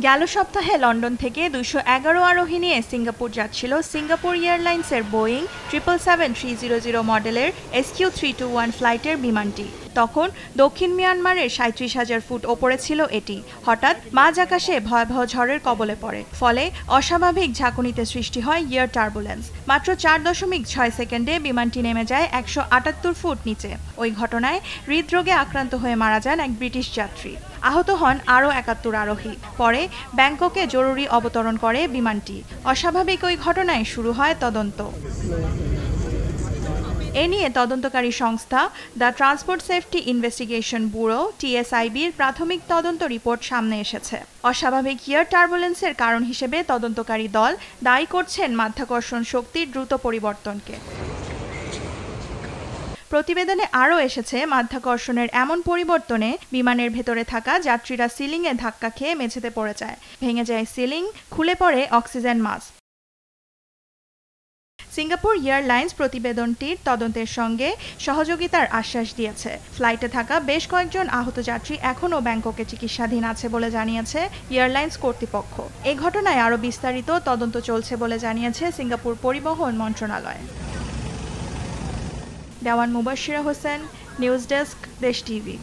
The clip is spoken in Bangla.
গেল সপ্তাহে লন্ডন থেকে 211 আরোহী নিয়ে সিঙ্গাপুর যাচ্ছিল সিঙ্গাপুর এয়ারলাইন্সের বোয়িং 777-300 মডেলের SQ321 ফ্লাইটের বিমানটি। তখন দক্ষিণ মিয়ানমারের 37,000 ফুট ওপরে ছিল এটি। হঠাৎ মাঝ আকাশে ভয়াবহ ঝড়ের কবলে পড়ে, ফলে অস্বাভাবিক ঝাঁকুনিতে সৃষ্টি হয় এয়ার টার্বুলেন্স। মাত্র 4.6 সেকেন্ডে বিমানটি নেমে যায় 178 ফুট নিচে। ওই ঘটনায় হৃদরোগে আক্রান্ত হয়ে মারা যান এক ব্রিটিশ যাত্রী। আহত হন আরও 71 আরোহী। পরে ব্যাংককে জরুরি অবতরণ করে বিমানটি। অস্বাভাবিক ওই ঘটনায় শুরু হয় তদন্ত। এ নিয়ে তদন্তকারী সংস্থা the transport safety investigation bureau TSIBর প্রাথমিক তদন্ত রিপোর্ট সামনে এসেছে। অস্বাভাবিক এয়ার টার্বুলেন্সের কারণ হিসেবে তদন্তকারী দল দায়ী করছেন মাধ্যাকর্ষণ শক্তির দ্রুত পরিবর্তনকে। প্রতিবেদনে আরও এসেছে, মাধ্যাকর্ষণের এমন পরিবর্তনে বিমানের ভেতরে থাকা যাত্রীরা সিলিংয়ে ধাক্কা খেয়ে মেঝেতে পড়ে যায়, ভেঙে যায় সিলিং, খুলে পড়ে অক্সিজেন মাস্ক। সিঙ্গাপুর এয়ারলাইন্স প্রতিবেদনটির তদন্তের সঙ্গে সহযোগিতার আশ্বাস দিয়েছে। ফ্লাইটে থাকা বেশ কয়েকজন আহত যাত্রী এখনও ব্যাংককে চিকিৎসাধীন আছে বলে জানিয়েছে এয়ারলাইন্স কর্তৃপক্ষ। এই ঘটনায় আরও বিস্তারিত তদন্ত চলছে বলে জানিয়েছে সিঙ্গাপুর পরিবহন মন্ত্রণালয়। দেওয়ান মুবাশশিরা হোসেন, নিউজ ডেস্ক, দেশ টিভি।